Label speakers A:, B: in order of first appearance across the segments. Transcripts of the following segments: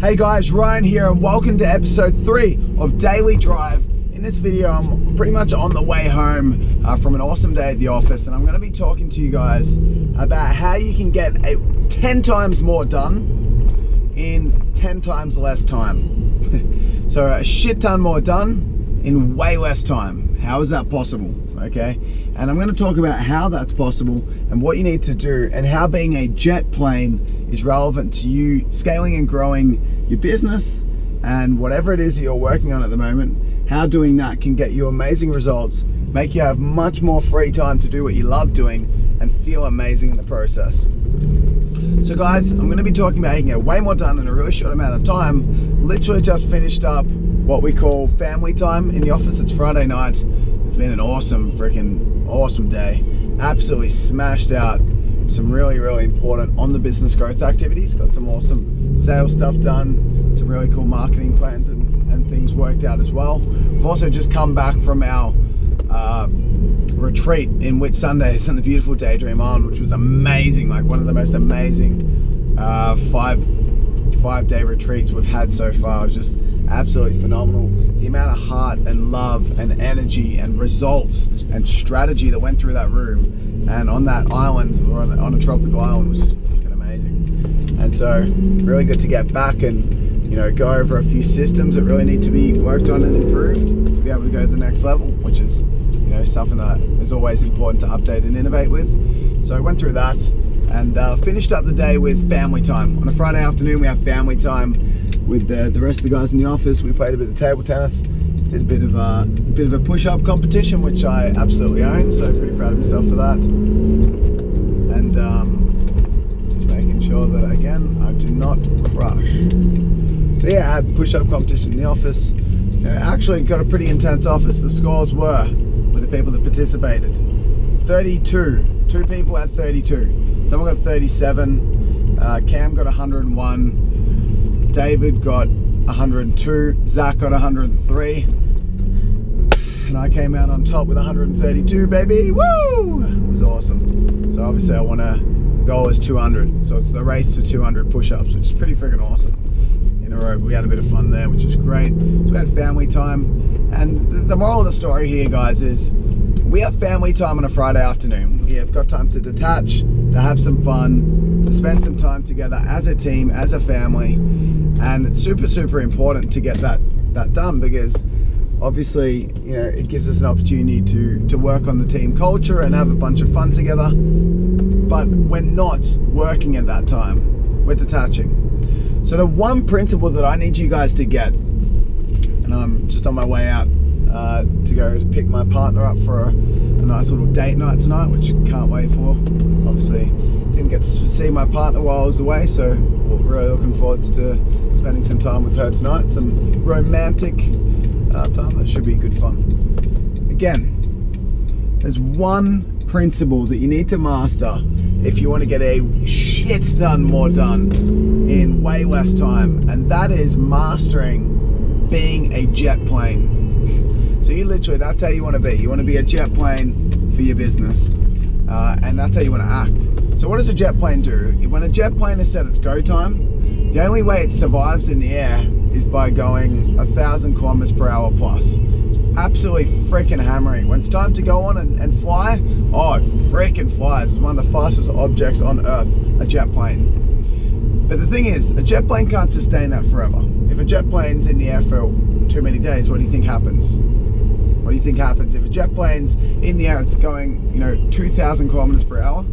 A: Hey guys, Ryan here and welcome to episode 3 of Daily Drive. In this video, I'm pretty much on the way home from an awesome day at the office, and I'm going to be talking to you guys about how you can get 10 times more done in 10 times less time. So a shit ton more done in way less time. How is that possible? Okay, and I'm going to talk about how that's possible and what you need to do and how being a jet plane is relevant to you scaling and growing your business and whatever it is that you're working on at the moment. How doing that can get you amazing results, make you have much more free time to do what you love doing and feel amazing in the process. So guys, I'm going to be talking about how you can get way more done in a really short amount of time. Literally just finished up what we call family time in the office. It's Friday night. It's been an awesome day. Absolutely smashed out some really important on the business growth activities. Got some awesome sales stuff done, some really cool marketing plans and things worked out as well. We've also just come back from our retreat in Whitsundays on the beautiful Daydream Island, which was amazing, like one of the most amazing five-day retreats we've had so far. It was just absolutely phenomenal. The amount of heart and love and energy and results and strategy that went through that room and on that island, or on a tropical island, was just fucking amazing. And so really good to get back and, you know, go over a few systems that really need to be worked on and improved to be able to go to the next level, which is, you know, something that is always important to update and innovate with. So I went through that and finished up the day with family time. On a Friday afternoon we have family time with the rest of the guys in the office. We played a bit of table tennis, did a bit of a push-up competition, which I absolutely own, so pretty proud of myself for that. And just making sure that, again, I do not crush. So yeah, I had push-up competition in the office. You know, actually got a pretty intense office. The scores were, with the people that participated, 32. 2 people had 32. Someone got 37. Cam got 101. David got 102, Zach got 103, and I came out on top with 132, baby. Woo! It was awesome. So obviously I want to goal is 200, so it's the race to 200 push-ups, which is pretty freaking awesome in a row. We had a bit of fun there, which is great. So we had family time, and the moral of the story here, guys, is we have family time on a Friday afternoon. We have got time to detach, to have some fun, to spend some time together as a team, as a family. And it's super important to get that done, because obviously, you know, it gives us an opportunity to work on the team culture and have a bunch of fun together. But we're not working at that time, we're detaching. So the one principle that I need you guys to get, and I'm just on my way out to go to pick my partner up for a nice little date night tonight, which can't wait for. Obviously didn't get to see my partner while I was away, so we're really looking forward to spending some time with her tonight, some romantic time. That should be good fun. Again, there's one principle that you need to master if you want to get a shit ton more done in way less time, and that is mastering being a jet plane. So you literally, that's how you want to be. You want to be a jet plane for your business, and that's how you want to act. So what does a jet plane do? When a jet plane has set its go time, the only way it survives in the air is by going 1,000 kilometers per hour plus. It's absolutely freaking hammering. When it's time to go on and fly, oh, it freaking flies. It's one of the fastest objects on Earth, a jet plane. But the thing is, a jet plane can't sustain that forever. If a jet plane's in the air for too many days, what do you think happens? What do you think happens? If a jet plane's in the air, it's going, you know, 2,000 kilometers per hour,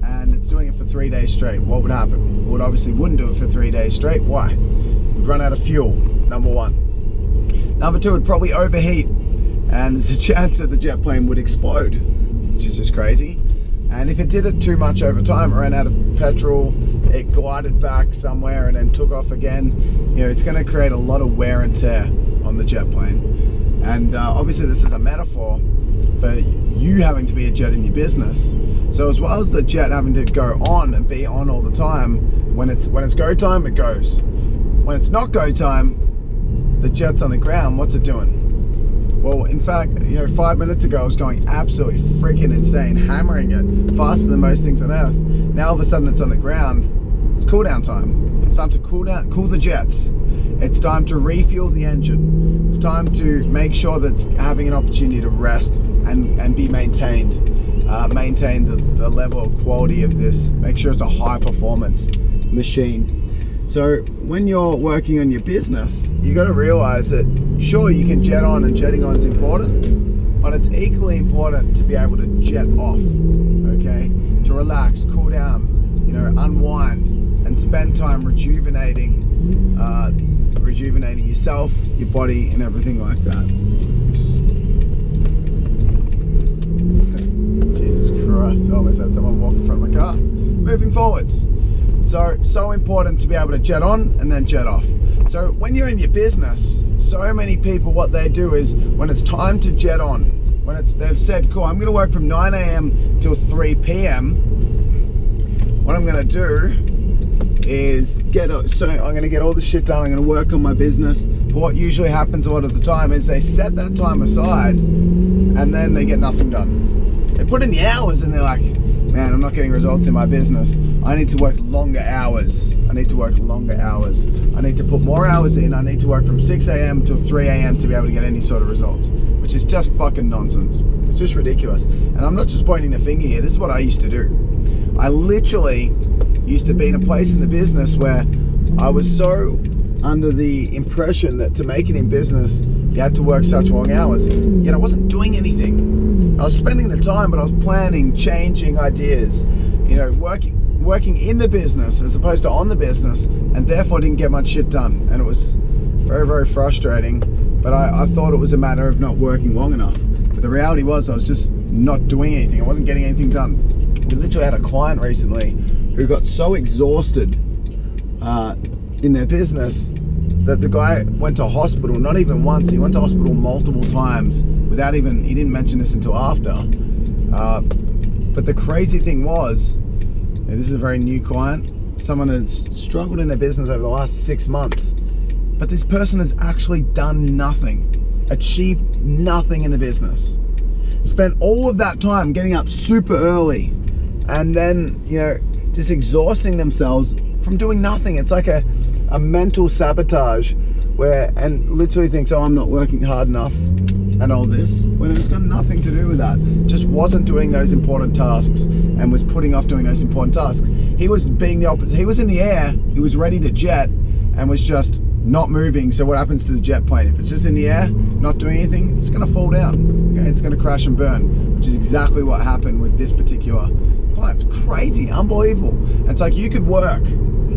A: and it's doing it for 3 days straight, what would happen? Well, it obviously wouldn't do it for 3 days straight. Why? It would run out of fuel, number one. Number two, it would probably overheat, and there's a chance that the jet plane would explode, which is just crazy. And if it did it too much over time, it ran out of petrol, it glided back somewhere and then took off again, you know, it's going to create a lot of wear and tear on the jet plane. And obviously this is a metaphor for you having to be a jet in your business. So as well as the jet having to go on and be on all the time, when it's go time, it goes. When it's not go time, the jet's on the ground. What's it doing? Well, in fact, you know, 5 minutes ago it was going absolutely freaking insane, hammering it faster than most things on Earth. Now all of a sudden it's on the ground. It's cool down time. It's time to cool the jets. It's time to refuel the engine. It's time to make sure that it's having an opportunity to rest and be maintained. Maintain the level of quality of this. Make sure it's a high performance machine. So when you're working on your business, you got to realize that sure, you can jet on, and jetting on is important, but it's equally important to be able to jet off, okay? To relax, cool down, you know, unwind, and spend time rejuvenating yourself, your body, and everything like that. Jesus Christ, I almost had someone walk in front of my car. Moving forwards. So important to be able to jet on and then jet off. So when you're in your business, so many people, what they do is when it's time to jet on, when they've said, cool, I'm gonna work from 9 a.m. till 3 p.m. What I'm gonna do is I'm gonna get all the shit done, I'm gonna work on my business. But what usually happens a lot of the time is they set that time aside and then they get nothing done. They put in the hours and they're like, man, I'm not getting results in my business. I need to work longer hours. I need to put more hours in. I need to work from 6 a.m. to 3 a.m. to be able to get any sort of results, which is just fucking nonsense. It's just ridiculous. And I'm not just pointing the finger here. This is what I used to do. I literally used to be in a place in the business where I was so under the impression that to make it in business, you had to work such long hours. Yet I wasn't doing anything. I was spending the time, but I was planning, changing ideas, you know, working in the business as opposed to on the business, and therefore didn't get much shit done. And it was very, very frustrating, but I thought it was a matter of not working long enough. But the reality was I was just not doing anything. I wasn't getting anything done. We literally had a client recently who got so exhausted in their business that the guy went to hospital, not even once, he went to hospital multiple times without even, he didn't mention this until after. But the crazy thing was, this is a very new client, someone has struggled in their business over the last 6 months, but this person has actually done nothing, achieved nothing in the business. Spent all of that time getting up super early and then, you know, just exhausting themselves from doing nothing. It's like a mental sabotage and literally thinks, oh, I'm not working hard enough and all this, when it's got nothing to do with that. Just wasn't doing those important tasks and was putting off doing those important tasks. He was being the opposite. He was in the air, he was ready to jet and was just not moving. So what happens to the jet plane? If it's just in the air, not doing anything, it's gonna fall down. Okay? It's gonna crash and burn, which is exactly what happened with this particular client. It's crazy, unbelievable. And it's like you could work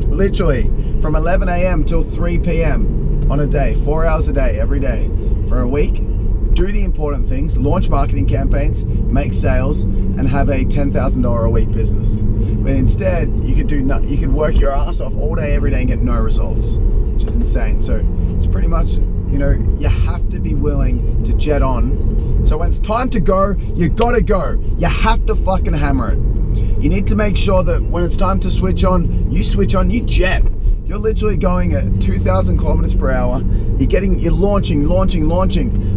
A: literally from 11 a.m. till 3 p.m. on a day, 4 hours a day, every day for a week, do the important things, launch marketing campaigns, make sales, and have a $10,000 a week business. But instead, you could work your ass off all day, every day, and get no results, which is insane. So it's pretty much, you know, you have to be willing to jet on. So when it's time to go, you gotta go. You have to fucking hammer it. You need to make sure that when it's time to switch on, you jet. You're literally going at 2,000 kilometers per hour. You're launching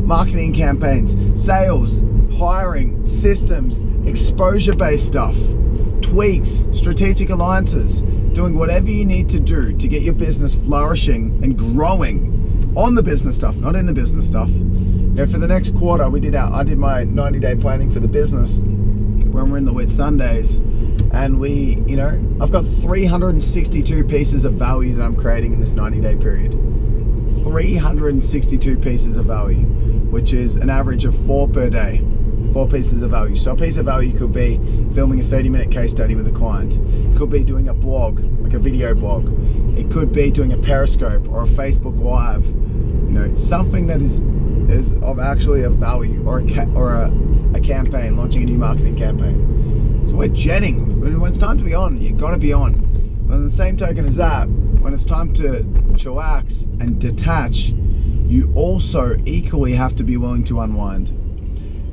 A: marketing campaigns, sales, hiring, systems, exposure-based stuff, tweaks, strategic alliances, doing whatever you need to do to get your business flourishing and growing on the business stuff, not in the business stuff. You know, for the next quarter, I did my 90-day planning for the business when we're in the Whitsundays. And I've got 362 pieces of value that I'm creating in this 90-day period. 362 pieces of value, which is an average of 4 per day. 4 pieces of value. So a piece of value could be filming a 30-minute case study with a client. It could be doing a blog, like a video blog. It could be doing a Periscope or a Facebook Live. You know, something that is of actually a value, or a campaign, launching a new marketing campaign. So we're jetting. When it's time to be on, you gotta be on. But on the same token as that, when it's time to chillax and detach, you also equally have to be willing to unwind.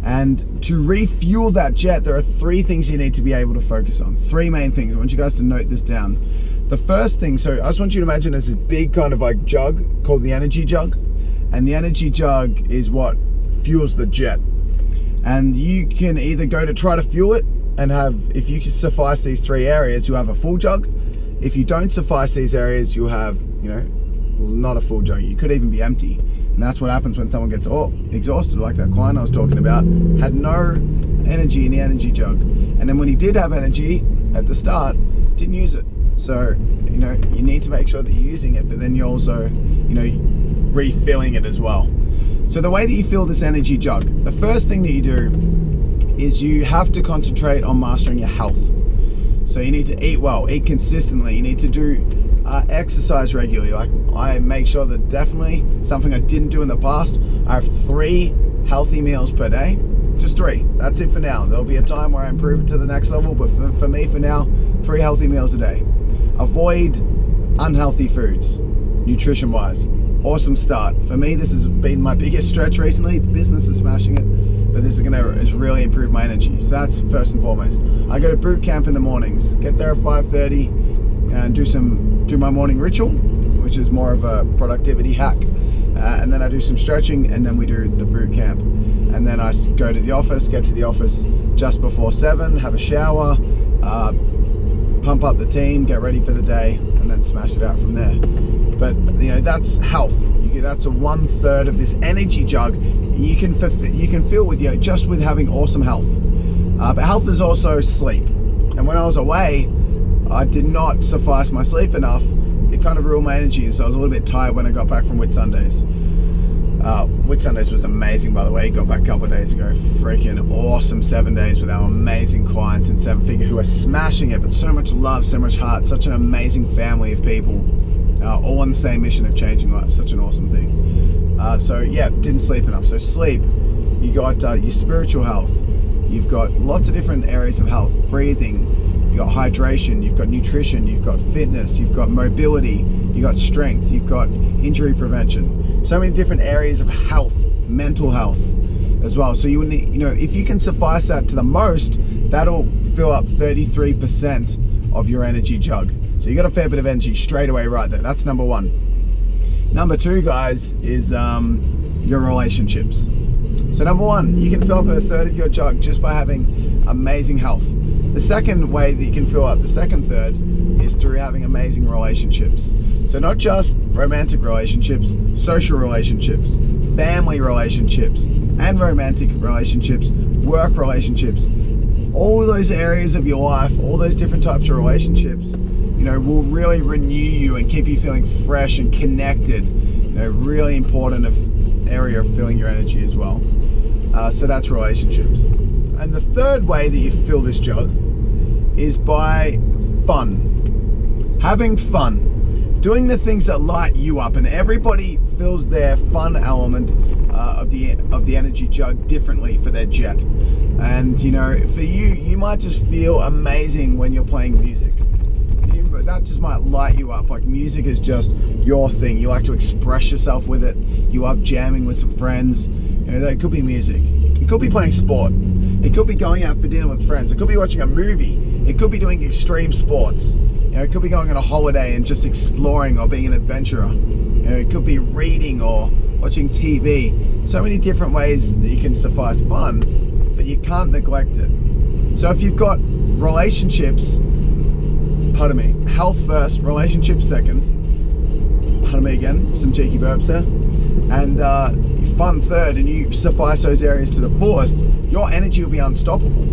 A: And to refuel that jet, there are 3 things you need to be able to focus on. 3 main things. I want you guys to note this down. The first thing, so I just want you to imagine there's this big kind of like jug called the energy jug. And the energy jug is what fuels the jet. And you can either go to try to fuel it and have, if you can suffice these 3 areas, you have a full jug. if you don't suffice these areas, you'll have, you know, not a full jug. You could even be empty. And that's what happens when someone gets exhausted, like that client I was talking about, had no energy in the energy jug. And then when he did have energy at the start, didn't use it. So, you know, you need to make sure that you're using it, but then you're also, you know, refilling it as well. So the way that you fill this energy jug, the first thing that you do is you have to concentrate on mastering your health. So you need to eat well, eat consistently. You need to do exercise regularly. Like, I make sure that, definitely something I didn't do in the past, I have 3 healthy meals per day. Just 3. That's it for now. There'll be a time where I improve it to the next level, but for me, for now, 3 healthy meals a day. Avoid unhealthy foods, nutrition-wise. Awesome start. For me, this has been my biggest stretch recently. Business is smashing it, but this is really improved my energy. So that's first and foremost. I go to boot camp in the mornings. Get there at 5:30 and do my morning ritual, which is more of a productivity hack. And then I do some stretching, and then we do the boot camp. And then I go to the office, get to the office just before 7, have a shower, pump up the team, get ready for the day, and then smash it out from there. But, you know, that's health. That's a 1/3 of this energy jug you can fill with, you know, just with having awesome health. But health is also sleep. And when I was away, I did not suffice my sleep enough. It kind of ruined my energy, and so I was a little bit tired when I got back from Whit Sundays. Whit Sundays was amazing, by the way. Got back a couple of days ago. Freaking awesome 7 days with our amazing clients in 7 Figure who are smashing it, but so much love, so much heart, such an amazing family of people, all on the same mission of changing lives. Such an awesome thing. So yeah, didn't sleep enough. So sleep, you got your spiritual health, you've got lots of different areas of health, breathing, you've got hydration, you've got nutrition, you've got fitness, you've got mobility, you've got strength, you've got injury prevention. So many different areas of health, mental health as well. So you need, you know, if you can suffice that to the most, that'll fill up 33% of your energy jug. So you got a fair bit of energy straight away right there. That's number 1. Number 2, guys, is your relationships. So number 1, you can fill up 1/3 of your jug just by having amazing health. The second way that you can fill up the second third is through having amazing relationships. So not just romantic relationships, social relationships, family relationships, and romantic relationships, work relationships. All those areas of your life, all those different types of relationships, you know, will really renew you and keep you feeling fresh and connected. You know, really important area of filling your energy as well. So that's relationships. And the third way that you fill this jug is by fun. Having fun. Doing the things that light you up, and everybody fills their fun element of the energy jug differently for their jet. And you know, for you might just feel amazing when you're playing music. That just might light you up. Like, music is just your thing. You like to express yourself with it. You love jamming with some friends. You know, that could be music. It could be playing sport. It could be going out for dinner with friends. It could be watching a movie. It could be doing extreme sports. You know, it could be going on a holiday and just exploring or being an adventurer. You know, it could be reading or watching TV. So many different ways that you can suffice fun, but you can't neglect it. So if you've got relationships, pardon me, health first, relationships second, pardon me again, some cheeky burps there, and fun third, and you suffice those areas to the fullest, your energy will be unstoppable.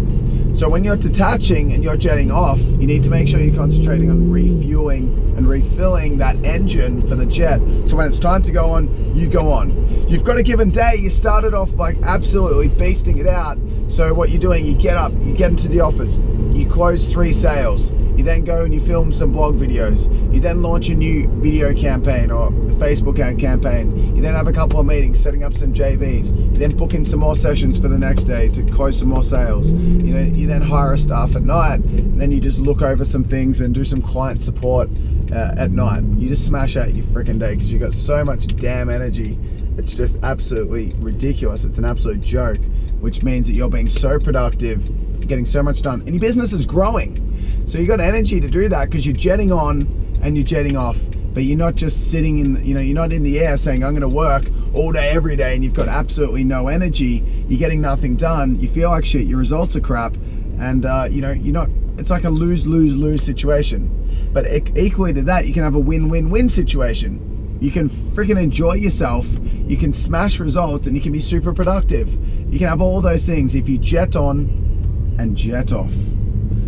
A: So when you're detaching and you're jetting off, you need to make sure you're concentrating on refueling and refilling that engine for the jet. So when it's time to go on, you go on. You've got a given day, you started off like absolutely beasting it out. So what you're doing, you get up, you get into the office, you close 3 sales. You then go and you film some blog videos. You then launch a new video campaign or a Facebook ad campaign. You then have a couple of meetings, setting up some JVs. You then book in some more sessions for the next day to close some more sales. You know, you then hire a staff at night, and then you just look over some things and do some client support at night. You just smash out your freaking day because you got so much damn energy. It's just absolutely ridiculous. It's an absolute joke, which means that you're being so productive, getting so much done, and your business is growing. So you got energy to do that because you're jetting on and you're jetting off, but you're not just sitting in, you know, you're not in the air saying, I'm going to work all day, every day, and you've got absolutely no energy. You're getting nothing done. You feel like shit. Your results are crap. And, you know, you're not, it's like a lose-lose-lose situation. But equally to that, you can have a win-win-win situation. You can freaking enjoy yourself, you can smash results, and you can be super productive. You can have all those things if you jet on and jet off.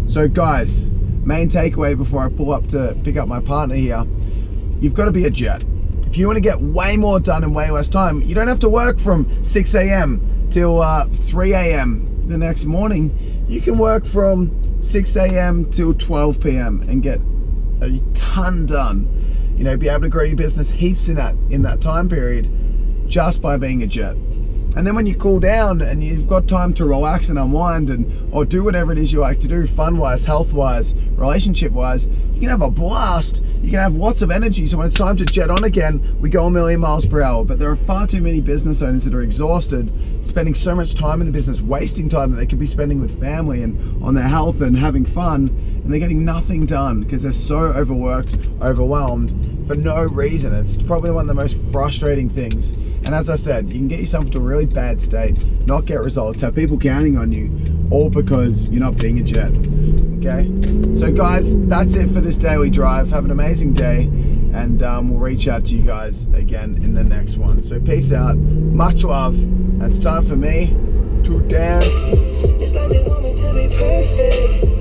A: So guys, main takeaway before I pull up to pick up my partner here, you've got to be a jet. If you want to get way more done in way less time, you don't have to work from 6 a.m. till 3 a.m. the next morning. You can work from 6 a.m. till 12 p.m. and get a ton done. You know, be able to grow your business heaps in that time period just by being a jet. And then when you cool down and you've got time to relax and unwind or do whatever it is you like to do, fun-wise, health-wise, relationship-wise, you can have a blast. You can have lots of energy. So when it's time to jet on again, we go a million miles per hour. But there are far too many business owners that are exhausted, spending so much time in the business, wasting time that they could be spending with family and on their health and having fun, and they're getting nothing done because they're so overworked, overwhelmed for no reason. It's probably one of the most frustrating things. And as I said, you can get yourself into a really bad state, not get results, have people counting on you, all because you're not being a jet. Okay? So guys, that's it for this daily drive. Have an amazing day, and we'll reach out to you guys again in the next one. So peace out, much love, and it's time for me to dance. It's like they want me to be perfect.